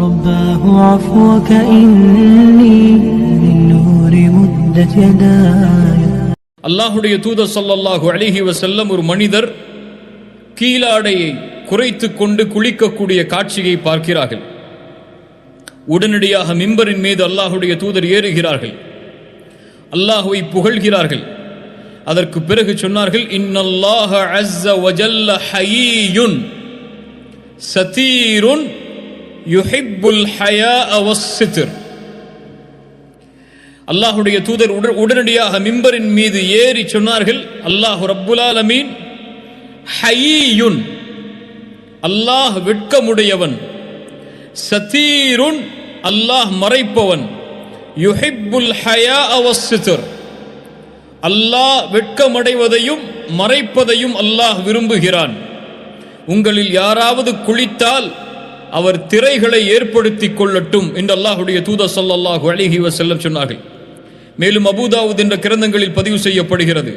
رباه عفوك إني من نور مدت يداي. அல்லாஹுடைய தூதர் ஸல்லல்லாஹு அலைஹி வஸல்லம் ஒரு மனிதர் கீழாடையை குறைத்துக் கொண்டு குளிக்கக்கூடிய காட்சியை பார்க்கிறார்கள். உடனடியாக மிம்பரின் மீது அல்லாஹுடைய தூதர் ஏறுகிறார்கள், அல்லாஹுவை புகழ்கிறார்கள். அதற்கு பிறகு சொன்னார்கள், இன்னல்லாஹ அஸ்ஸ வஜல்ல ஹய்யுன் சதீருன் யுஹிப்புல் ஹயாஅ வஸ்ஸித்ர். அல்லாஹுடைய தூதர் உடனடியாக மிம்பரின் மீது ஏறி சொன்னார்கள், அல்லாஹ் ரப்புல் ஆலமீன் ஹய்யுன், அல்லாஹ் வெட்கமுடையவன், சதீருன், அல்லாஹ் மறைப்பவன், யுஹிப்புல் ஹயாஅ வஸ்ஸித்ர், அல்லாஹ் வெட்கமடைவதையும் மறைப்பதையும் அல்லாஹ் விரும்புகிறான். உங்களில் யாராவது குளித்தால் அவர் திரைகளை ஏற்படுத்திக் கொள்ளட்டும் என்று அல்லாஹுடைய தூதர் ஸல்லல்லாஹு அலைஹி வஸல்லம் சொன்னார்கள். மேலும் அபூதாவூத் என்ற கிரந்தங்களில் பதிவு செய்யப்படுகிறது,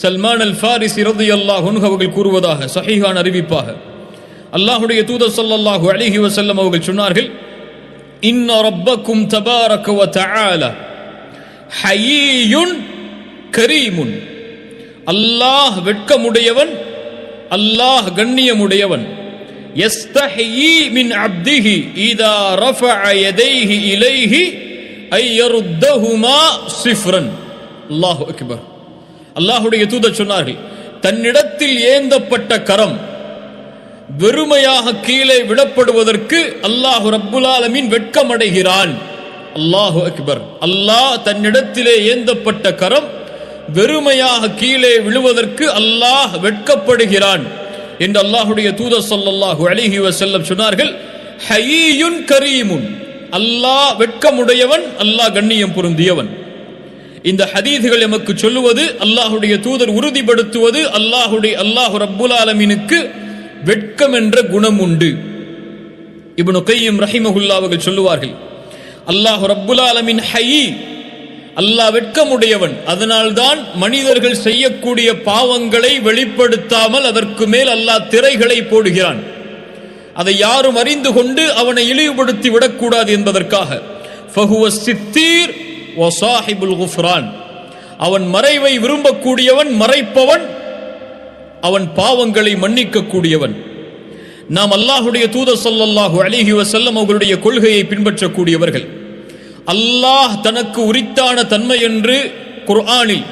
சல்மான் அல் ஃபாரிஸி ரலியல்லாஹு அன்ஹு அவர்கள் கூறுவதாக சஹீஹான அறிவிப்பாக, அல்லாஹுடைய தூதர் ஸல்லல்லாஹு அலைஹி வஸல்லம் அவர்கள் சொன்னார்கள், இன்ன ரப்பக்கும் தபாரக வ தஆலா ஹய்யுன் கரீமுன். அல்லாஹ் வெட்கமுடையவன், அல்லாஹ் கண்ணியமுடையவன். யஸ்தஹயி மின் அப்திஹி இதா ரஃபஅ யதைஹி இலைஹி ஐ யருத்தஹுமா ஸிஃப்ரன். அல்லாஹு அக்பர். அல்லாஹ்வுடைய தூதர் சொன்னார்கள், தன்னிடத்தில் ஏந்தப்பட்ட கரம் வெறுமையாக கீழே விடப்படுவதற்கு அல்லாஹ் ரப்புல் ஆலமீன் வெட்கமடைகிறான். அல்லாஹு அக்பர். அல்லாஹ் தன்னிடத்திலே ஏந்தப்பட்ட கரம் வெறுமையாக கீழே விழுவதற்கு அல்லாஹ் வெட்கப்படுகிறான் என்று அல்லாஹுடைய தூதர் ஸல்லல்லாஹு அலைஹி வஸல்லம் சொன்னார்கள். ஹய்யுன் கரீமுன், அல்லாஹ் வெட்கமுடையவன், அல்லாஹ் கண்ணியம் பொருந்தியவன். இந்த ஹதீதுகள் எமக்கு சொல்லுவது, அல்லாஹுடைய தூதர் உறுதிப்படுத்துவது, அல்லாஹ் ரப்புல் ஆலமீனுக்கு வெட்கம் என்ற குணம் உண்டு. இப்னு கய்யிம் ரஹிமஹுல்லாஹ் அவர்கள் சொல்லுவார்கள், அல்லாஹ் ரப்புல் ஆலமீன் ஹய்யி, அல்லாஹ் வெட்கமுடையவன். அதனால்தான் மனிதர்கள் செய்யக்கூடிய பாவங்களை வெளிப்படுத்தாமல் அதற்கு மேல் அல்லாஹ் திரைகளை போடுகிறான். அதை யாரும் அறிந்து கொண்டு அவனை இழிவுபடுத்தி விடக்கூடாது என்பதற்காக. ஃபஹுவ சித்தீர் வ ஸாஹிபுல் குஃப்ரான். அவன் மறைவை விரும்பக்கூடியவன், மறைப்பவன், அவன் பாவங்களை மன்னிக்க கூடியவன். நாம் அல்லாஹுடைய தூதர் ஸல்லல்லாஹு அலைஹி வஸல்லம் அவர்களுடைய கொள்கையை பின்பற்றக்கூடியவர்கள். அல்லாஹ் தனக்கு உரித்தான தன்மை என்று குர்ஆனில்,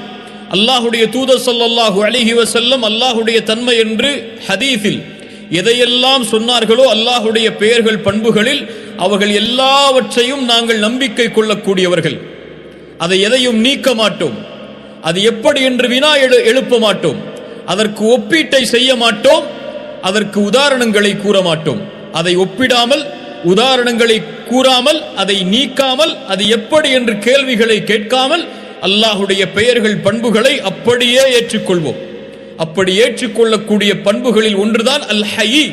அல்லாஹுடைய தூதர் ஸல்லல்லாஹு அலைஹி வஸல்லம் அல்லாஹுடைய தன்மை என்று ஹதீஸில் எதையெல்லாம் சொன்னார்களோ அல்லாஹுடைய பெயர்கள் பண்புகளில் அவர்கள் எல்லாவற்றையும் நாங்கள் நம்பிக்கை கொள்ளக்கூடியவர்கள். அதை எதையும் நீக்க மாட்டோம். அது எப்படி என்று வினா எழுப்ப மாட்டோம். அதற்கு ஒப்பீட்டை செய்ய மாட்டோம். அதற்கு உதாரணங்களை கூற மாட்டோம். அதை ஒப்பிடாமல், உதாரணங்களை கூறாமல், அதை நீக்காமல், அது எப்படி என்று கேள்விகளை கேட்காமல் அல்லாஹுடைய பெயர்கள் பண்புகளை அப்படியே ஏற்றுக்கொள்வோம். அப்படி ஏற்றுக்கொள்ளக்கூடிய பண்புகளில் ஒன்றுதான் அல் ஹய்யி.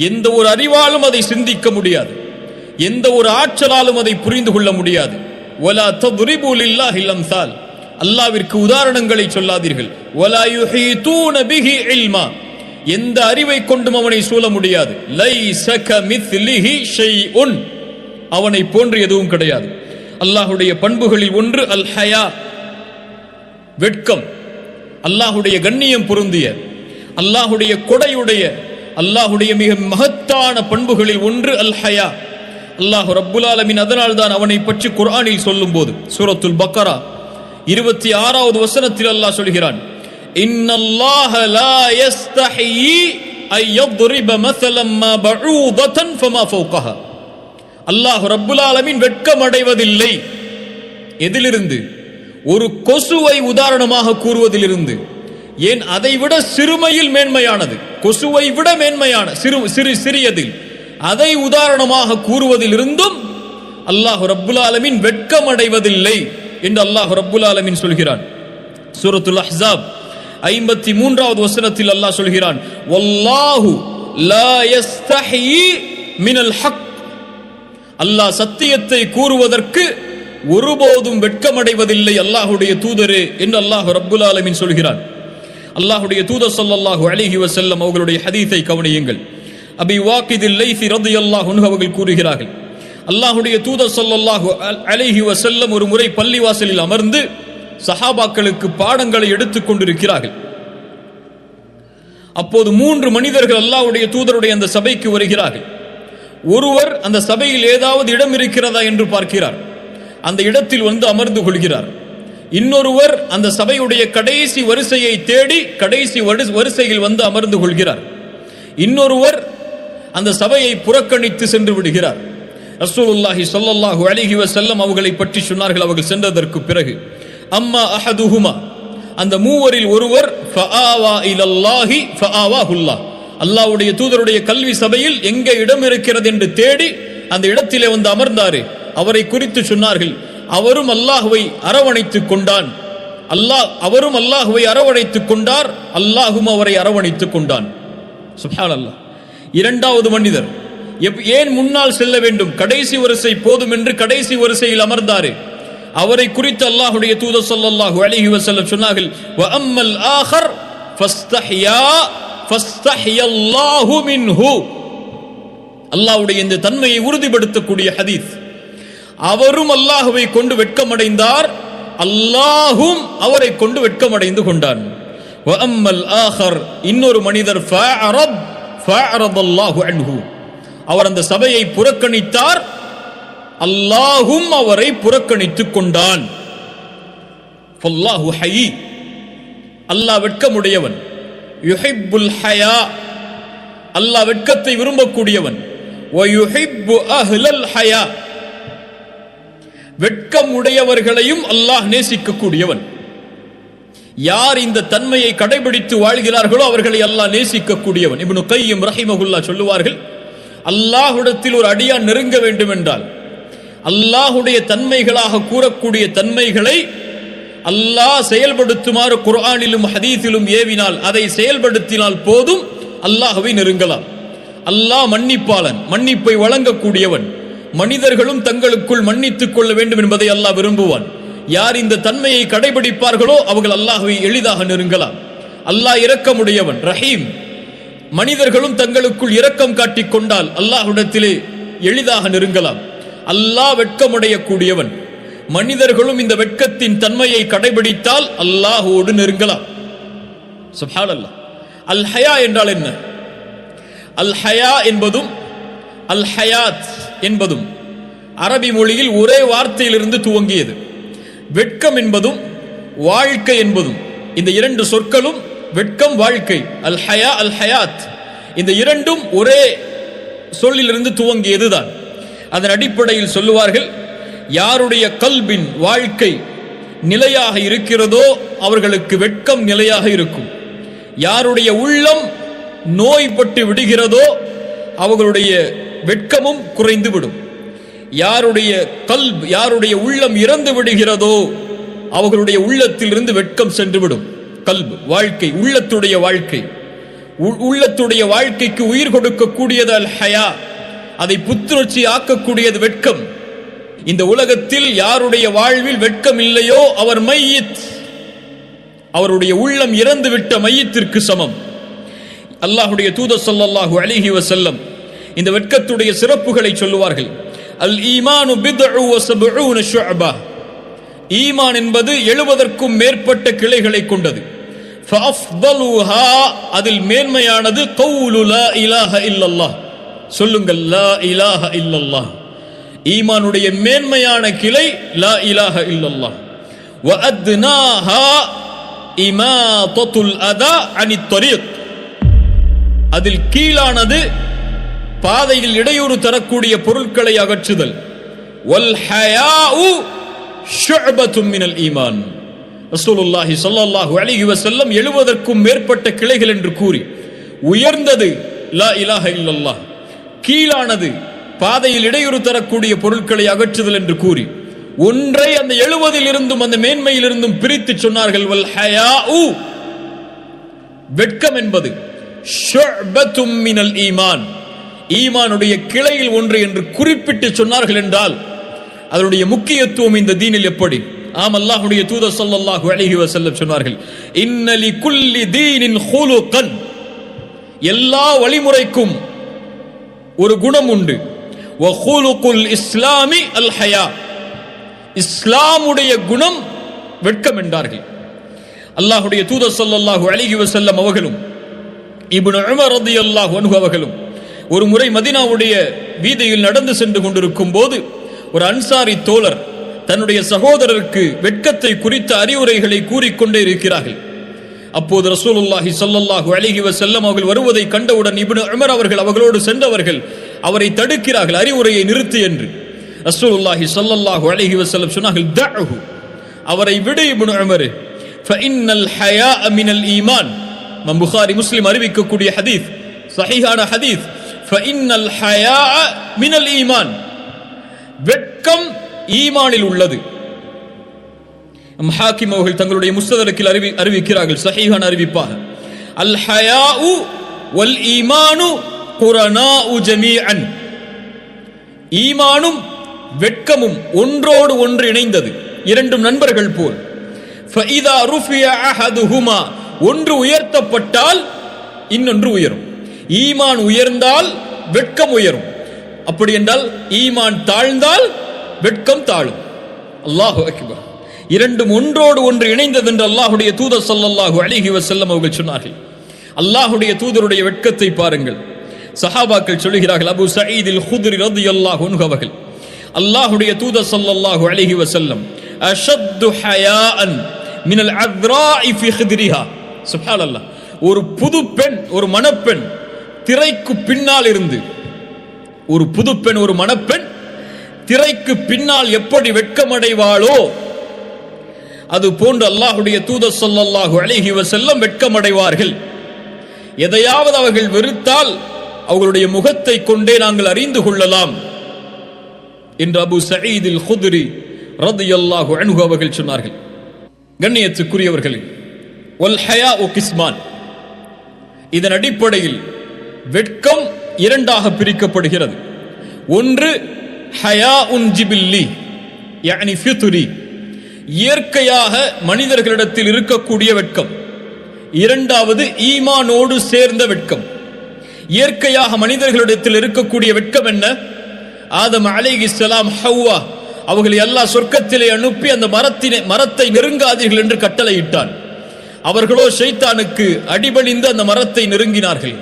எந்த ஒரு அறிவாலும் அதை சிந்திக்க முடியாது, எந்த ஒரு ஆற்றலாலும் அதை புரிந்து கொள்ள முடியாது. வலா தத்ரிபு லில்லாஹில் அம்சால். அல்லாஹ்விற்கு உதாரணங்களை சொல்லாதீர்கள். வலா யுஹீதூன பிஹி இல்மா. எந்த அறிவை கொண்டும் அவனை சூழ முடியாது. லைஸ கமித்லிஹி ஷைஉன். அவனை போன்று எதுவும் கிடையாது. அல்லாஹுடைய பண்புகளில் ஒன்று அல் ஹயா, வெட்கம். அல்லாஹுடைய கண்ணியம் பொருந்திய, அல்லாஹுடைய கொடையுடைய, அல்லாஹுடைய மிக மகத்தான பண்புகளில் ஒன்று அல் ஹயா. அல்லாஹ் ரப்புல் ஆலமீன் அதனால் தான் அவனை பற்றி குர்ஆனில் சொல்லும்போது சூரத்துல் பக்கரா 26வது வசனத்தில் அல்லாஹ் சொல்கிறான், இன்னல்லாஹ லா யஸ்தஹி அன் யضرب مثلا ما بعوضة فما فوقها. அல்லாஹ் ரப்புல் ஆலமீன் வெட்கமடைவதில்லை. எதிலிருந்து? ஒரு கொசுவை உதாரணமாக கூறுவதிலிருந்து. ஏன்? அதைவிட சிறுமையில் மேன்மையானது, கொசுவை விட மேன்மையான சிறியதில் அதை உதாரணமாக கூறுவதிலிருந்தும் அல்லாஹ் ரப்புல் ஆலமீன் வெட்கமடைவதில்லை என்று அல்லாஹ் ரப்புல் ஆலமீன் சொல்கிறான். சூரத்துல் அஹ்ஸாப் 53வது வசனத்தில் அல்லாஹ் சொல்கிறான், வல்லாஹு லா யஸ்தஹி மினல் ஹக். அல்லாஹ் சத்தியத்தை கூறுவதற்கு ஒருபோதும் வெட்கமடைவதில்லை அல்லாஹுடைய தூதரே என்று அல்லாஹ் ரப்புல் ஆலமீன் சொல்கிறான். அல்லாஹுடைய தூதர் ஸல்லல்லாஹு அலைஹி வஸல்லம் அவர்களுடைய ஹதீஸை கவனியுங்கள். அபி வாக்கிதில் லைஸி ரலியல்லாஹு அன்ஹு அவர்கள் கூறுகிறார்கள், அல்லாஹ்வுடைய தூதர் ஸல்லல்லாஹு அலைஹி வஸல்லம் ஒரு முறை பள்ளிவாசலில் அமர்ந்து சஹாபாக்களுக்கு பாடங்களை எடுத்துக் கொண்டிருக்கிறார்கள். அப்போது 3 மனிதர்கள் அல்லாஹ்வுடைய தூதருடைய அந்த சபைக்கு வருகிறார்கள். ஒருவர் அந்த சபையில் ஏதாவது இடம் இருக்கிறதா என்று பார்க்கிறார். அந்த இடத்தில் வந்து அமர்ந்து கொள்கிறார். இன்னொருவர் அந்த சபையுடைய கடைசி வரிசையை தேடி கடைசி வரிசையில் வந்து அமர்ந்து கொள்கிறார். இன்னொருவர் அந்த சபையை புறக்கணித்து சென்று விடுகிறார். ரசூலுல்லாஹி ஸல்லல்லாஹு அலைஹி வஸல்லம் அவர்களை பற்றி சொன்னார்கள். அவர்கள் சென்றதற்கு பிறகு அம்மா அஹதுஹுமா, அந்த மூவரில் ஒருவர் ஃபஆவா இலல்லாஹி ஃபஆவாஹுல்லாஹ், அல்லாஹ்வுடைய தூதருடைய கல்வி சபையில் எங்கே இடம் இருக்கிறது என்று தேடி அந்த இடத்திலே வந்து அமர்ந்தாரு. அவரை குறித்து சொன்னார்கள், அவரும் அல்லாஹ்வை அரவணைத்துக் கொண்டான், அவரும் அல்லாஹ்வை அரவணைத்துக் கொண்டார், அல்லாஹும் அவரை அரவணைத்துக் கொண்டான். சுப்ஹானல்லாஹ். இரண்டாவது மனிதர் ஏன் முன்னால் செல்ல வேண்டும், கடைசி வரிசை போதும் என்று கடைசி வரிசையில் அமர்ந்தாரு. அவரை குறித்து அல்லாஹ்வுடைய தூதர் ஸல்லல்லாஹு அலைஹி வஸல்லம் சொன்னார்கள், வ அம்மல் ஆகர் ஃபஸ்தஹியல்லாஹு மின்ஹு. அல்லாஹ்வுடைய இந்த தன்மையை உறுதிப்படுத்தக்கூடிய ஹதீஸ். அவரும் அல்லாஹ்வை கொண்டு வெட்கமடைந்தார், அல்லாஹும் அவரை கொண்டு வெட்கமடைந்து கொண்டான். வ அம்மல் ஆகர், இன்னொரு மனிதர் ஃபஅரதல்லாஹு அன்ஹு, அவர் அந்த சபையை புறக்கணித்தார், அல்லாஹும் அவரை புறக்கணித்துக் கொண்டான். ஃபல்லாஹு ஹயீ, அல்லாஹ் வெட்கமுடையவன். யுஹிப்புல் ஹயா, அல்லாஹ் வெட்கத்தை விரும்பக்கூடியவன். வ யுஹிப்பு அஹ்லல் ஹயா, வெட்கம் உடையவர்களையும் அல்லாஹ் நேசிக்கக்கூடியவன். யார் இந்த தன்மையை கடைபிடித்து வாழ்கிறார்களோ அவர்களை அல்லாஹ் நேசிக்கக்கூடியவன். இப்னு கையிம் ரஹிமஹுல்லாஹ் சொல்லுவார்கள், அல்லாஹ்விடத்தில் ஒரு அடியான் நெருங்க வேண்டும் என்றால் அல்லாஹ்வுடைய தன்மைகளாக கூறக்கூடிய தன்மைகளை அல்லாஹ் செயல்படுத்துமாறு குர்ஆனிலும் ஹதீஸிலும் ஏவினால், அதை செயல்படுத்தினால் போதும் அல்லாஹ்வை நெருங்கலாம். அல்லாஹ் மன்னிப்பாளன், மன்னிப்பை வழங்கக்கூடியவன். மனிதர்களும் தங்களுக்குள் மன்னித்துக் கொள்ள வேண்டும் என்பதை அல்லாஹ் விரும்புவான். யார் இந்த தன்மையை கடைபிடிப்பார்களோ அவர்கள் அல்லாஹ்வை எளிதாக நெருங்கலாம். அல்லாஹ் இரக்கமுடையவன், ரஹீம். மனிதர்களும் தங்களுக்குள் இரக்கம் காட்டிக் கொண்டால் அல்லாஹ்விடத்திலே எளிதாக நெருங்கலாம். அல்லாஹ் வெட்கமுடைய கூடியவன். மனிதர்களும் இந்த வெட்கத்தின் தன்மையை கடைபிடித்தால் அல்லாஹ்வோடு நெருங்கலாம். சுப்ஹானல்லாஹ். அல் ஹயா என்றால் என்ன? அல் ஹயா என்பதும் அல் ஹயாத் என்பதும் அரபி மொழியில் ஒரே வார்த்தையிலிருந்து துவங்கியது. வெட்கம் என்பதும் வாழ்க்கை என்பதும், இந்த இரண்டு சொற்களும், வெட்கம் வாழ்க்கை, அல் ஹயா அல் ஹயாத், இந்த இரண்டும் ஒரே சொல்லிலிருந்து துவங்கியதுதான். அதன் அடிப்படையில் சொல்லுவார்கள், யாருடைய கல்பின் வாழ்க்கை நிலையாக இருக்கிறதோ அவர்களுக்கு வெட்கம் நிலையாக இருக்கும். யாருடைய உள்ளம் நோய்பட்டு விடுகிறதோ அவர்களுடைய வெட்கமும் குறைந்து விடும். யாருடைய உள்ளம் இறந்து விடுகிறதோ அவர்களுடைய உள்ளத்தில் இருந்து வெட்கம் சென்று விடும். கல்ப் வாழ்க்கை, உள்ளத்துடைய வாழ்க்கை, உள்ளத்துடைய வாழ்க்கைக்கு உயிர் கொடுக்கக்கூடியது அல் ஹயா, அதை புத்துணர்ச்சி ஆக்கக்கூடியது வெட்கம். இந்த உலகத்தில் யாருடைய வாழ்வில் வெட்கம் இல்லையோ அவர் மையித், அவருடைய உள்ளம் இறந்து விட்ட மையத்திற்கு சமம். அல்லாஹ்வுடைய தூதர் ஸல்லல்லாஹு அலைஹி வஸல்லம் இந்த வெட்கத்துடைய சிறப்புகளை சொல்லுவார்கள். அல் ஈமானு பித்உ வ சப்ஊன ஷுஅபா, ஈமான் என்பது 70க்கும் மேற்பட்ட கிளைகளை கொண்டது. ஃபஅஃதலுஹா, அதில் மேன்மையானது கௌலு லா இலாஹ இல்லல்லாஹ், சொல்லுங்கள் லா இலாஹ இல்லல்லாஹ். ஈமானுடைய மேன்மையான கிளை லா இலாஹ இல்லல்லாஹ். வ அத்னாஹா இமாதத்துல் அதா அனித் தரீக், அதில் கீழானது பாதையில் இடையூறு தரக்கூடிய பொருட்களை அகற்றுதல். வல் ஹயாஉ ஷுஅபத்தும் மினல் ஈமான். ரசூலுல்லாஹி ஸல்லல்லாஹு அலைஹி வஸல்லம் 70க்கும் மேற்பட்ட கிளைகள் என்று கூறி, உயர்ந்தது லா இலாஹ இல்லல்லாஹ், கீழானது பாதையில் இடையூறு தரக்கூடிய பொருட்களை அகற்றுதல் என்று கூறி, ஒன்றை அந்த 70 இருந்தும் அந்த மேன்மையில் இருந்தும் பிரித்து சொன்னார்கள். வல் ஹயாஉ, வெட்கம் என்பது ஷுஅபத்தும் மினல் ஈமான், ஈமானுடைய கிளையில் ஒன்று என்று குறிப்பிட்டு சொன்னார்கள் என்றால் அதனுடைய முக்கியத்துவம் இந்த தீனில் எப்படி? ஆம், அல்லாஹ்வுடைய தூதர் ஸல்லல்லாஹு அலைஹி வஸல்லம் சொன்னார்கள், இன்ன லிகுல்லி தீனின் ஹுலுகன், எல்லா வழிமுறைக்கும் ஒரு குணம் உண்டு. வஹுலுகுல் இஸ்லாமி அல் ஹயா, இஸ்லாமுடைய குணம் வெட்கம் என்றார்கள். அல்லாஹ்வுடைய தூதர் ஸல்லல்லாஹு அலைஹி வஸல்லம் அவர்களும் இப்னு உமர் ரலியல்லாஹு அன்ஹு அவர்களும் ஒரு முறை மதீனாவுடைய வீதியில் நடந்து சென்று கொண்டிருக்கும் போது ஒரு அன்சாரி தோழர் தன்னுடைய சகோதரருக்கு வெட்கத்தை குறித்த அறிவுரைகளை கூறிக்கொண்டே இருக்கிறார்கள். அப்போது ரசூலுல்லாஹி ஸல்லல்லாஹு அலைஹி வஸல்லம் அவர்கள் வருவதை கண்டவுடன் இப்னு உமர் அவர்கள் அவர்களோடு சென்றவர்கள் அவரை தடுக்கிறார்கள், அறிவுரையை நிறுத்து என்று. ரசூலுல்லாஹி ஸல்லல்லாஹு அலைஹி வஸல்லம் சொன்னார்கள், தஅஹு, அவரை விடு இப்னு உமர், ஃபஇன்னல் ஹயாஅ மினல் ஈமான். புகாரி முஸ்லிம் அறிவிக்கக்கூடிய ஹதீஸ், சஹீஹான ஹதீஸ். ஃபஇன்னல் ஹயாஅ மினல் ஈமான், வெட்கம் ஈமானில் உள்ளது. ஹாக்கிம் அவர்கள் தங்களுடைய முஸ்ததரக்கில் அறிவிக்கிறார்கள், சஹீஹான அறிவிப்பாக, அல் ஹயாஉ வல் ஈமானு குரனாஉ ஜமீஅன், ஈமானும் வெட்கமும் ஒன்றோடு ஒன்று இணைந்தது, இரண்டும் நண்பர்கள் போல். ஃபஇதா ருஃபிய அஹதுஹுமா, ஒன்று உயர்த்தப்பட்டால் இன்னொன்று உயரும். ஈமான் உயர்ந்தால் வெட்கம் உயரும், அப்படி என்றால் ஈமான் தாழ்ந்தால் வெட்கம் தாழும். அல்லாஹு அக்பர். இரண்டும் ஒன்றோடு ஒன்று இணைந்தது என்று அல்லாஹ்வுடைய தூதர் ஸல்லல்லாஹு அலைஹி வஸல்லம் அவர்கள் சொன்னார்கள். அல்லாஹ்வுடைய தூதருடைய வெட்கத்தை பாருங்கள். சஹாபாக்கள் சொல்கிறார்கள், அபூ சயீத் அல் குத்ரி ரலியல்லாஹு அன்ஹு அவர்கள், அல்லாஹ்வுடைய தூதர் ஸல்லல்லாஹு அலைஹி வஸல்லம் அஷத்து ஹயாஅன் மினல் அத்ராஇ ஃபி ஹித்ரிஹா. சுப்ஹானல்லாஹ், ஒரு புது பெண், ஒரு மணப்பெண் திரைக்கு பின்னால் இருந்து, ஒரு புது பெண், ஒரு மணப்பெண் திரைக்கு பின்னால் எப்படி வெட்கமடைவாளோ அது போன்று அல்லாஹ்வுடைய தூதர் ஸல்லல்லாஹு அலைஹி வஸல்லம் வெட்கமடைவார்கள். எதையாவது அவர்கள் வெறுத்தால் அவர்களுடைய முகத்தை கொண்டே நாங்கள் அறிந்து கொள்ளலாம் என்று அபூ சயீத் அல் குத்ரி ரலியல்லாஹு அன்ஹு அவர்கள் சொன்னார்கள். கண்ணியத்துக்குரியவர்களே, வல் ஹயாஉ கிஸ்மான், இதன் அடிப்படையில் வெட்கம் இரண்டாக பிரிக்கப்படுகிறது. ஒன்று ஹயாஉன் ஜிபில்லி, யானி ஃபித்ரி, இயற்கையாக மனிதர்களிடத்தில் இருக்கக்கூடிய வெட்கம். இரண்டாவது ஈமானோடு சேர்ந்த வெட்கம். இயற்கையாக மனிதர்களிடத்தில் இருக்கக்கூடிய வெட்கம் என்ன? ஆதம் அலைஹிஸ்ஸலாம், ஹவ்வா அவர்களை அல்லாஹ் சொர்க்கத்திலே அனுப்பி அந்த மரத்தை நெருங்காதீர்கள் என்று கட்டளையிட்டான். அவர்களோ ஷைத்தானுக்கு அடிபணிந்து அந்த மரத்தை நெருங்கினார்கள்.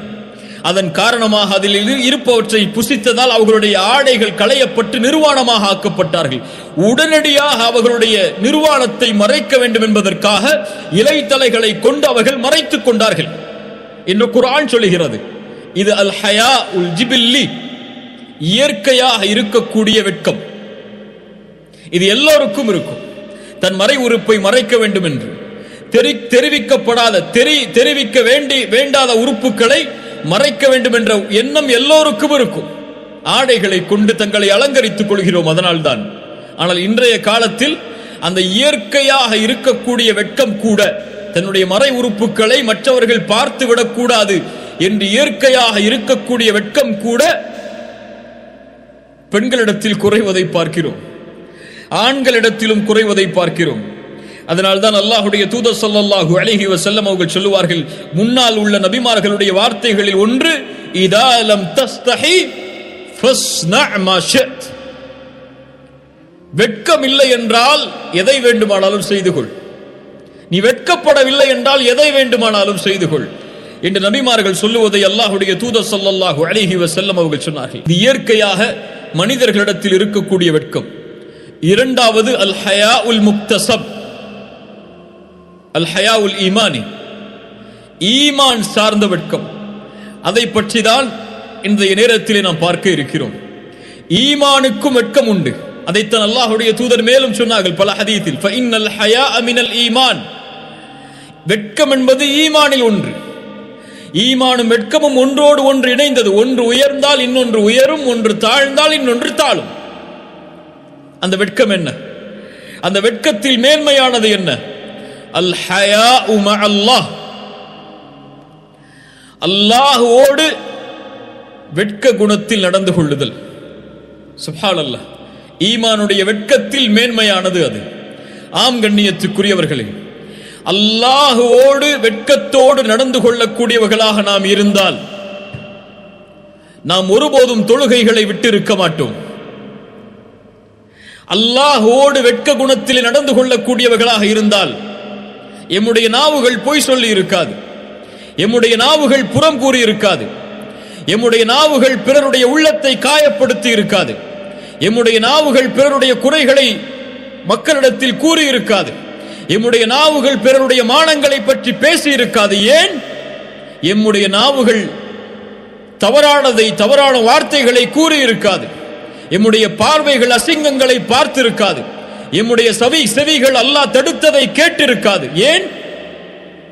அதன் காரணமாக அதில் இருப்பவற்றை புசித்ததால் அவர்களுடைய ஆடைகள் களையப்பட்டு நிர்வாணமாக ஆக்கப்பட்டார்கள். உடனடியாக அவர்களுடைய நிர்வாணத்தை மறைக்க வேண்டும் என்பதற்காக இலைத்தலைகளை கொண்டு அவர்கள் மறைத்துக் கொண்டார்கள் என்று குர்ஆன் சொல்கிறது. இது அல் ஹயா உல் ஜிபில்லி, இயற்கையாக இருக்கக்கூடிய வெட்கம். இது எல்லோருக்கும் இருக்கும். தன் மறை உறுப்பை மறைக்க வேண்டும் என்று தெரிவிக்கப்படாத, தெரிவிக்க வேண்டாத உறுப்புகளை மறைக்க வேண்டும் என்ற எண்ணம் எல்லோருக்கும் இருக்கும். ஆடைகளை கொண்டு தங்களை அலங்கரித்துக் கொள்கிறோம், அதனால்தான். ஆனால் இன்றைய காலத்தில் அந்த இயற்கையாக இருக்கக்கூடிய வெட்கம் கூட, தன்னுடைய மறை உறுப்புகளை மற்றவர்கள் பார்த்து விடக்கூடாது என்று இயற்கையாக இருக்கக்கூடிய வெட்கம் கூட பெண்களிடத்தில் குறைவதை பார்க்கிறோம், ஆண்களிடத்திலும் குறைவதை பார்க்கிறோம். அதனால்தான் அல்லாஹ்வுடைய தூதர் ஸல்லல்லாஹு அலைஹி வஸல்லம் அவர்கள் சொல்லுவார்கள், முன்னால் உள்ள நபிமார்களுடைய வார்த்தைகளில் ஒன்று, இதா லம் தஸ்தஹி ஃபஸ்னா மா ஷித், வெட்கம் இல்லை என்றால் எதை வேண்டுமானாலும் செய்து கொள், நீ வெட்கப்படவில்லை என்றால் எதை வேண்டுமானாலும் செய்து கொள் என்று நபிமார்கள் சொல்லுவதை அல்லாஹ்வுடைய தூதர் ஸல்லல்லாஹு அலைஹி வஸல்லம் அவர்கள் சொன்னார்கள். இது இயற்கையாக மனிதர்களிடத்தில் இருக்கக்கூடிய வெட்கம். இரண்டாவது அல் ஹயா உல் முக்தசப், அல் ஹயா உல் ஈமானி, ஈமான் சார்ந்த வெட்கம். அதை பற்றி தான் இன்றைய நேரத்திலே நாம் பார்க்க இருக்கிறோம். ஈமானுக்கும் வெட்கம் உண்டு. அதைத்தான் அல்லாஹ்வுடைய தூதர் மேலும் சொன்னார்கள் பல ஹதீஸில், ஃபஇன்னல் ஹயாஅ மினல் ஈமான், வெட்கம் என்பது ஈமானில் ஒன்று. ஈமானும் வெட்கமும் ஒன்றோடு ஒன்று இணைந்தது. ஒன்று உயர்ந்தால் இன்னொன்று உயரும், ஒன்று தாழ்ந்தால் இன்னொன்று தாழும். அந்த வெட்கம் என்ன? அந்த வெட்கத்தில் மேன்மையானது என்ன? அல் ஹயாஉ மஅல்லாஹ், அல்லாஹ்வோடு வெட்க குணத்தில் நடந்து கொள்ளுதல். சுப்ஹானல்லாஹ், ஈமானுடைய வெட்கத்தில் மேன்மையானது அது. ஆம் கண்ணியத்துக்குரியவர்களே, அல்லாஹ்வோடு வெட்கத்தோடு நடந்து கொள்ளக்கூடியவர்களாக நாம் இருந்தால் நாம் ஒருபோதும் தொழுகைகளை விட்டிருக்க மாட்டோம். அல்லாஹ்வோடு வெட்க குணத்தில் நடந்து கொள்ளக்கூடியவர்களாக இருந்தால் எம்முடைய நாவுகள் பொய் சொல்லி இருக்காது, எம்முடைய நாவுகள் புறம் கூறி இருக்காது, எம்முடைய நாவுகள் பிறருடைய உள்ளத்தை காயப்படுத்தி இருக்காது, எம்முடைய நாவுகள் பிறருடைய குறைகளை மக்களிடத்தில் கூறி இருக்காது, எம்முடைய நாவுகள் பிறருடைய மானங்களை பற்றி பேசி இருக்காது. ஏன்? எம்முடைய நாவுகள் தவறான வார்த்தைகளை கூறி இருக்காது, எம்முடைய பார்வைகள் அசிங்கங்களை பார்த்திருக்காது, எம்முடைய செவிகள் அல்லாஹ் தடுத்ததை கேட்டிருக்காது. ஏன்?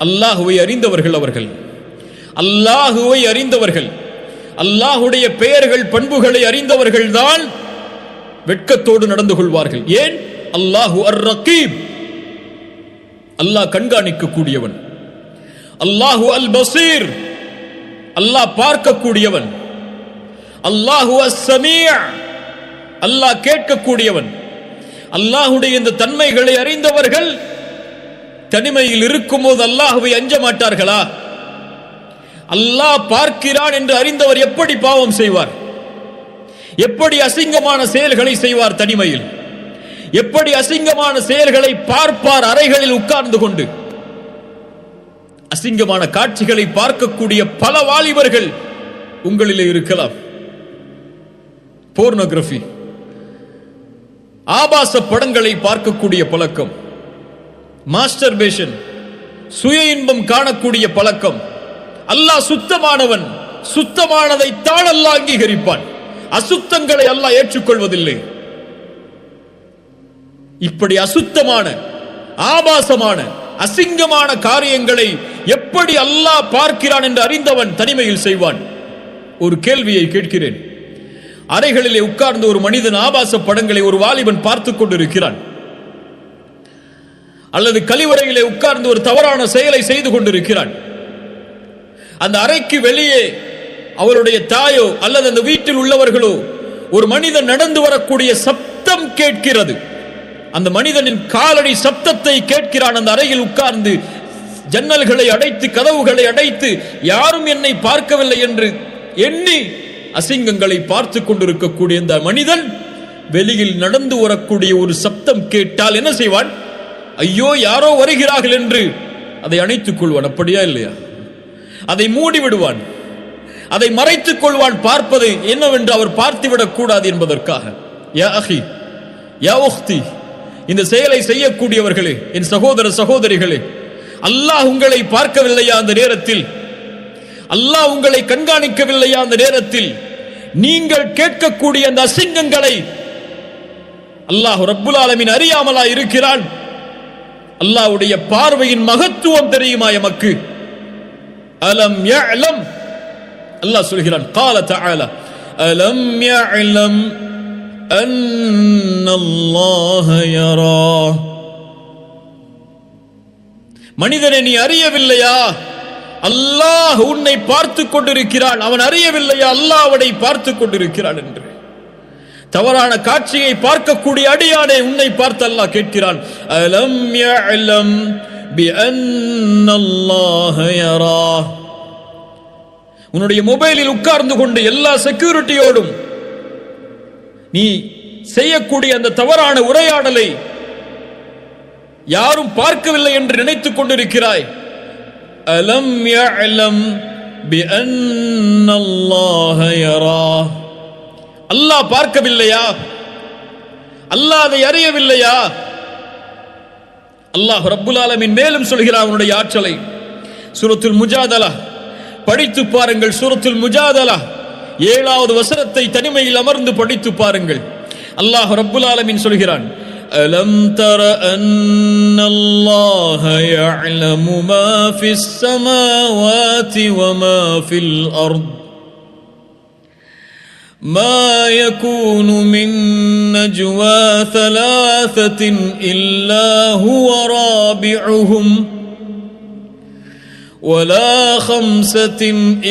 அல்லாஹுவை அறிந்தவர்கள் அவர்கள், அல்லாஹுவை அறிந்தவர்கள், அல்லாஹுடைய பெயர்கள் பண்புகளை அறிந்தவர்கள் தான் வெட்கத்தோடு நடந்து கொள்வார்கள். ஏன்? அல்லாஹு அர் ரகீப், அல்லாஹ் கண்காணிக்க கூடியவன். அல்லாஹு அல் பசீர், அல்லாஹ் பார்க்கக்கூடியவன். அல்லாஹு அஸ்-சமீஅ், அல்லாஹ் கேட்கக்கூடியவன். அல்லாஹுடைய இந்த தன்மைகளை அறிந்தவர்கள் தனிமையில் இருக்கும் போது அல்லாஹுவை அஞ்ச மாட்டார்களா? அல்லாஹ் பார்க்கிறான் என்று அறிந்தவர் எப்படி பாவம் செய்வார்? எப்படி அசிங்கமான செயல்களை செய்வார்? தனிமையில் எப்படி அசிங்கமான செயல்களை பார்ப்பார்? அறைகளில் உட்கார்ந்து கொண்டு அசிங்கமான காட்சிகளை பார்க்கக்கூடிய பல வாலிபர்கள் உங்களிலே இருக்கலாம். போர்னோகிராஃபி, ஆபாச படங்களை பார்க்கக்கூடிய பழக்கம், மாஸ்டர்பேஷன், சுய இன்பம் காணக்கூடிய பழக்கம். அல்லாஹ் சுத்தமானவன், சுத்தமானதை தான் அல்லாஹ் அங்கீகரிப்பான், அசுத்தங்களை அல்லாஹ் ஏற்றுக்கொள்வதில்லை. இப்படி அசுத்தமான, ஆபாசமான, அசிங்கமான காரியங்களை எப்படி அல்லாஹ் பார்க்கிறான் என்று அறிந்தவன் தனிமையில் செய்வான். ஒரு கேள்வியை கேட்கிறேன். அறைகளிலே உட்கார்ந்து ஒரு மனிதன் ஆபாச படங்களை ஒரு வாலிபன் பார்த்துக் கொண்டிருக்கிறான், அல்லது கழிவறையிலே உட்கார்ந்து ஒரு தவறான செயலை செய்து கொண்டிருக்கிறான். அந்த அறைக்கு வெளியே அவருடைய தாயோ அல்லது அந்த வீட்டில் உள்ளவர்களோ ஒரு மனிதன் நடந்து வரக்கூடிய சப்தம் கேட்கிறது. அந்த மனிதனின் காலடி சப்தத்தை கேட்கிறான். அந்த அறையில் உட்கார்ந்து ஜன்னல்களை அடைத்து கதவுகளை அடைத்து யாரும் என்னை பார்க்கவில்லை என்று எண்ணி அசிங்கங்களை பார்த்து கொண்டிருக்கக்கூடிய இந்த மனிதன் வெளியில் நடந்து வரக்கூடிய ஒரு சப்தம் கேட்டால் என்ன செய்வான்? ஐயோ, யாரோ வருகிறார்கள் என்று அதை அணைத்துக் கொள்வான். அப்படியா இல்லையா? அதை மூடி விடுவான், அதை மறைத்துக் கொள்வான். பார்ப்பது என்னவென்று அவர் பார்த்துவிடக் கூடாது என்பதற்காக. யா அஹி, யா உக்தி, இந்த செயலை செய்யக்கூடியவர்களே, என் சகோதர சகோதரிகளே, அல்லாஹ் உங்களை பார்க்கவில்லையா? அந்த நேரத்தில் அல்லாஹ் உங்களை கண்காணிக்கவில்லையா? அந்த நேரத்தில் நீங்கள் கேட்கக்கூடிய அந்த அசிங்கங்களை அல்லாஹ் ரப்புல் ஆலமீன் அறியாமலா இருக்கிறான்? அல்லாஹ்வுடைய பார்வையின் மகத்துவம் தெரியுமா எமக்கு? அலம் யஅலம், அல்லாஹ் சொல்கிறான், قال تعالى அலம் யஅலம் அன்னல்லாஹ யரா. மனிதனை நீ அறியவில்லையா? அல்லாஹ் உன்னை பார்த்துக் கொண்டிருக்கிறான். அவன் அறியவில்லையா அல்லாஹ் அவனை பார்த்துக் கொண்டிருக்கிறான் என்று? தவறான காட்சியை பார்க்கக்கூடிய அடியானே, உன்னை பார்த்து அல்லாஹ் கேட்கிறான், அலம் யஅலம் பிஅன்னல்லாஹ யரா. உன்னுடைய மொபைலில் உட்கார்ந்து கொண்டு எல்லா செக்யூரிட்டியோடும் நீ செய்யக்கூடிய அந்த தவறான உரையாடலை யாரும் பார்க்கவில்லை என்று நினைத்துக் கொண்டிருக்கிறாய். அலம் யஅலம் பிஅன்னல்லாஹ யரா. அல்லாஹ் பார்க்கவில்லையா? அல்லாஹ் அதை அறியவில்லையா? அல்லாஹ் ரப்புல் ஆலமீன் மேலும் சொல்கிறான் அவனுடைய ஆற்றலை. சூரத்துல் முஜாதலா படித்து பாருங்கள். சூரத்துல் முஜாதலா 7வது வசனத்தை தனிமையில் அமர்ந்து படித்து பாருங்கள். அல்லாஹ் ரப்புல் ஆலமீன் சொல்கிறான், அலம் தர அன்னல்லாஹ யஅலமு மா ஃபிஸ் ஸமாவாதி வ மா ஃபில் அர்த் ما يكون من نجوى ثلاثة إلا هو رابعهم ولا خمسة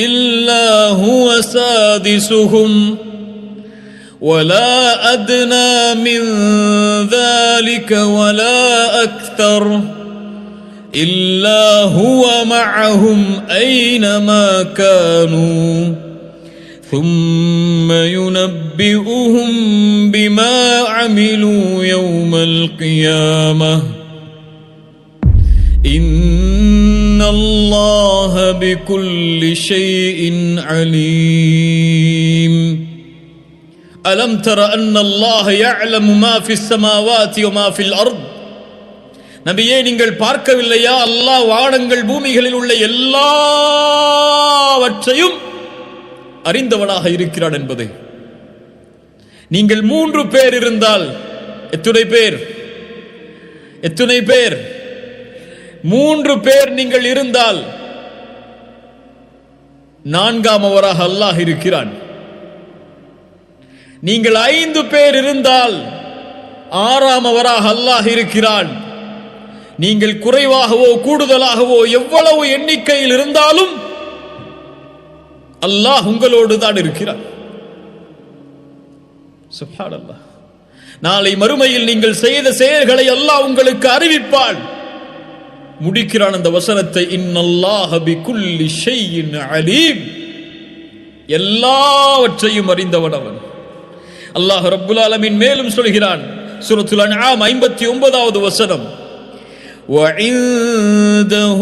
إلا هو سادسهم ولا أدنى من ذلك ولا أكثر إلا هو معهم أينما كانوا ثم ينبئهم بما عملوا يوم القيامة إن الله بكل شيء عليم ألم تر أن الله يعلم ما في السماوات وما في الأرض நபியே, நீங்கள் பார்க்கவில்லையா? அல்லாஹ் வானங்கள் பூமிகளில் உள்ள எல்லாவற்றையும் அறிந்தவனாக இருக்கிறான் என்பதை. நீங்கள் 3 பேர் இருந்தால் எத்தனை பேர்? 3 பேர் நீங்கள் இருந்தால் 4ஆமவராக அல்லாஹ் இருக்கிறான். நீங்கள் 5 பேர் இருந்தால் 6ஆமவராக அல்லாஹ் இருக்கிறான். நீங்கள் குறைவாகவோ கூடுதலாகவோ எவ்வளவு எண்ணிக்கையில் இருந்தாலும் அல்லாஹ் உங்களோடு தான் இருக்கிறார். சுப்ஹானல்லாஹ். நாளை மறுமையில் நீங்கள் செய்த செயல்களை அல்லாஹ் உங்களுக்கு அறிவிப்பான். முடிக்கிறான் அந்த வசனத்தை, இன்னல்லாஹ பிகுல்லி ஷைஇன் அலீம். எல்லாவற்றையும் அறிந்தவன் அவன். அல்லாஹ் ரப்புல் ஆலமீன் மேலும் சொல்கிறான், சூரத்துல் அன்ஆம் 59வது வசனம், وعنده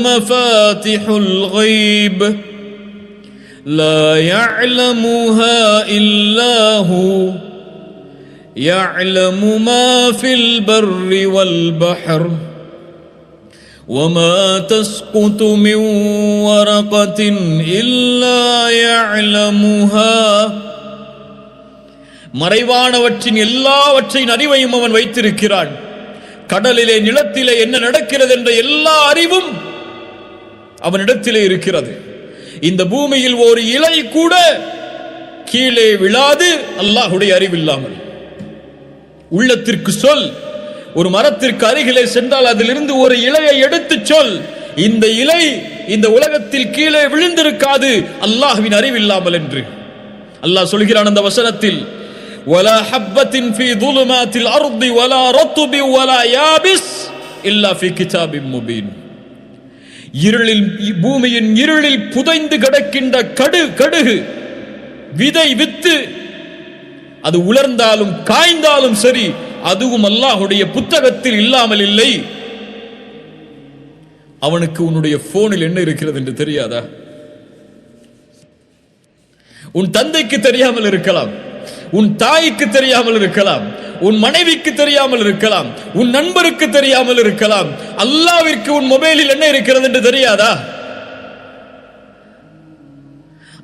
مفاتح الغيب لا يعلمها إلا هو يعلم ما في البر والبحر وما تسقط من ورقة إلا يعلمها. மறைவானவற்றின் எல்லாவற்றின் அறிவையும் அவன் வைத்திருக்கிறான். கடலிலே நிலத்திலே என்ன நடக்கிறது என்ற எல்லா அறிவும் அவனிடத்திலே இருக்கிறது. இந்த பூமியில் ஒரு இலை கூட கீழே விழாது அல்லாஹ்வுடைய அறிவில்லாமல். உள்ளத்திற்கு சொல், ஒரு மரத்திற்கு அருகிலே சென்றால் அதிலிருந்து ஒரு இலையை எடுத்து சொல், இந்த இலை இந்த உலகத்தில் கீழே விழுந்திருக்காது அல்லாஹ்வின் அறிவில்லாமல் என்று. அல்லாஹ் சொல்கிறான் அந்த வசனத்தில், ولا حبة في ظلمات الأرض ولا رطب ولا يابس إلا في كتاب مبين. இருளில், பூமியின் இருளில் புதைந்து கிடக்கின்ற கடுகு விதை வித்து அது உலர்ந்தாலும் காய்ந்தாலும் சரி, அதுவும் அல்லாஹ்வுடைய புத்தகத்தில் இல்லாமல் இல்லை. அவனுக்கு உன்னுடைய போனில் என்ன இருக்கிறது என்று தெரியாதா? உன் தந்தைக்கு தெரியாமல் இருக்கலாம், உன் தாய்க்கு தெரியாமல் இருக்கலாம், உன் மனைவிக்கு தெரியாமல் இருக்கலாம், உன் நண்பருக்கு தெரியாமல் இருக்கலாம். அல்லாஹ்விற்கு உன் மொபைலில் என்ன இருக்கிறது என்று தெரியாதா?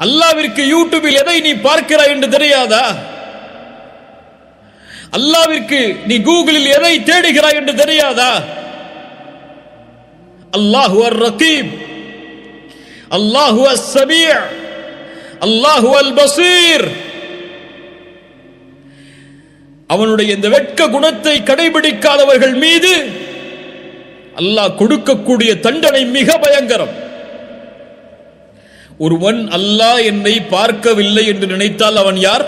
அல்லாஹ்விற்கு யூடியூபில் எதை நீ பார்க்கிறாய் என்று தெரியாதா? அல்லாஹ்விற்கு நீ கூகுளில் எதை தேடுகிறாய் என்று தெரியாதா? அல்லாஹு அர்-ரகீப், அல்லாஹு அஸ்-சமீ', அல்லாஹு அல்-பஸீர். அவனுடைய இந்த வெட்க குணத்தை கடைபிடிக்காதவர்கள் மீது அல்லாஹ் கொடுக்கக்கூடிய தண்டனை மிக பயங்கரம். ஒருவன் அல்லாஹ் என்னை பார்க்கவில்லை என்று நினைத்தால் அவன் யார்?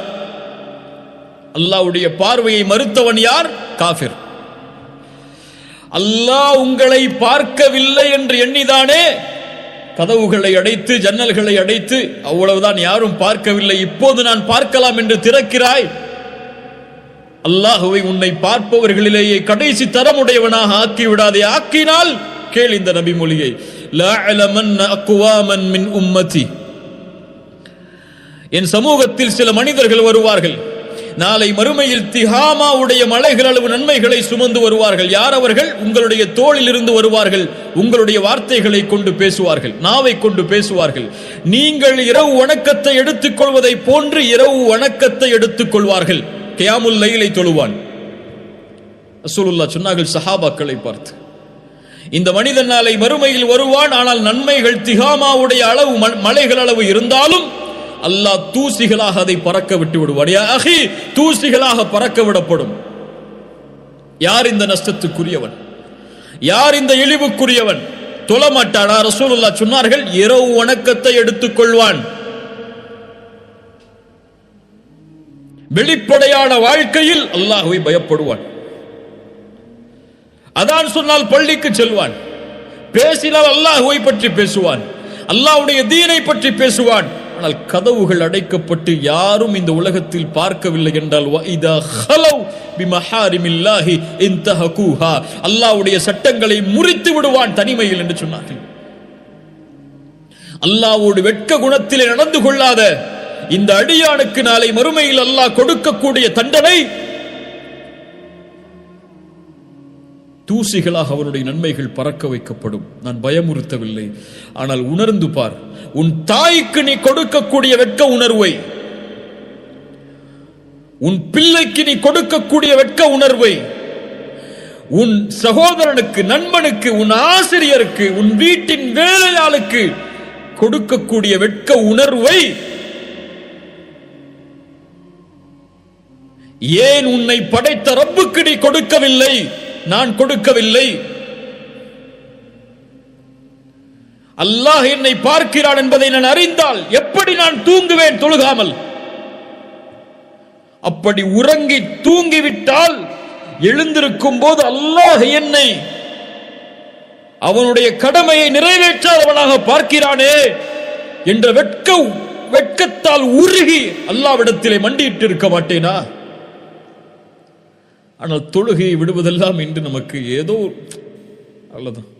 அல்லாஹ்வுடைய பார்வையை மறுத்தவன் யார்? காஃபிர். அல்லாஹ் உங்களை பார்க்கவில்லை என்று எண்ணிதானே கதவுகளை அடைத்து ஜன்னல்களை அடைத்து, அவ்வளவுதான், யாரும் பார்க்கவில்லை, இப்போது நான் பார்க்கலாம் என்று திறக்கிறாய். அல்லாஹுவை உன்னை பார்ப்பவர்களிலேயே கடைசி தரமுடையவனாக ஆக்கிவிடாதே. ஆக்கினால் கேள் இந்த நபி மொழியை, லா அலமன்ன அக்வாமன் மின் உம்மதி. என் சமூகத்தில் சில மனிதர்கள் வருவார்கள், நாளை மறுமையில் திஹாமாவுடைய மலைகள் அளவு நன்மைகளை சுமந்து வருவார்கள். யார் அவர்கள்? உங்களுடைய தோளில் இருந்து வருவார்கள். உங்களுடைய வார்த்தைகளை கொண்டு பேசுவார்கள், நாவை கொண்டு பேசுவார்கள். நீங்கள் இரவு வணக்கத்தை எடுத்துக் கொள்வதை போன்று இரவு வணக்கத்தை எடுத்துக் கொள்வார்கள். கியாமுல் லைலை தொழுவான். ரசூலுல்லாஹ் சொன்னார்கள் சஹாபாக்களை பார்த்து, இந்த மனிதன் நாளை மறுமையில் வருவான், ஆனால் நன்மைகள் திஹாமாவுடைய அளவு மலைகள் அளவு இருந்தாலும் அல்லாஹ் தூசிகளாக அதை பறக்க விட்டு விடுவான். யா அஹி, தூசிகளாக பறக்க விடப்படும். யார் இந்த நஷ்டத்துக்குரியவன்? யார் இந்த இழிவுக்குரியவன்? தொழமாட்டானா? ரசூலுல்லாஹ் சொன்னார்கள், இரவு வணக்கத்தை எடுத்துக் கொள்வான். வெளிப்படையான வாழ்க்கையில் அல்லாஹ்வை பயப்படுவான். அதான் சொன்னால் பள்ளிக்கு செல்வான், பேசினால் அல்லாஹ்வை பற்றி பேசுவான், அல்லாஹ்வுடைய தீனை பற்றி பேசுவான். ஆனால் கதவுகள் அடைக்கப்பட்டு யாரும் இந்த உலகத்தில் பார்க்கவில்லை என்றால் அல்லாஹ்வுடைய சட்டங்களை முறித்து விடுவான் தனிமையில் என்று சொன்னார்கள். அல்லாஹ்வோடு வெட்க குணத்திலே நடந்து கொள்ளாத இந்த அடியானுக்கு நாளை மறுமையில் அல்லாஹ் கொடுக்கக்கூடிய தண்டனை தூசிகளாக அவருடைய நன்மைகள் பறக்க வைக்கப்படும். நான் பயமுறுத்தவில்லை, ஆனால் உணர்ந்து பார். உன் தாய்க்கு நீ கொடுக்கக்கூடிய வெட்க உணர்வை, உன் பிள்ளைக்கு நீ கொடுக்கக்கூடிய வெட்க உணர்வை, உன் சகோதரனுக்கு, நண்பனுக்கு, உன் ஆசிரியருக்கு, உன் வீட்டின் வேலையாளுக்கு கொடுக்கக்கூடிய வெட்க உணர்வை ஏன் உன்னை படைத்த ரப்புக்கு நீ கொடுக்கவில்லை? நான் கொடுக்கவில்லை. அல்லாஹ் என்னை பார்க்கிறான் என்பதை நான் அறிந்தால் எப்படி நான் தூங்குவேன் தொழுகாமல்? அப்படி உறங்கி தூங்கிவிட்டால் எழுந்திருக்கும் போது அல்லாஹ் என்னை அவனுடைய கடமையை நிறைவேற்றாதவனாக பார்க்கிறானே என்ற வெட்கத்தால் உருகி அல்லாஹ்விடத்திலே மண்டியிட்டு இருக்க மாட்டேனா? ஆனால் தொழுகையை விடுவதெல்லாம் இன்று நமக்கு ஏதோ அவ்வளவுதான்.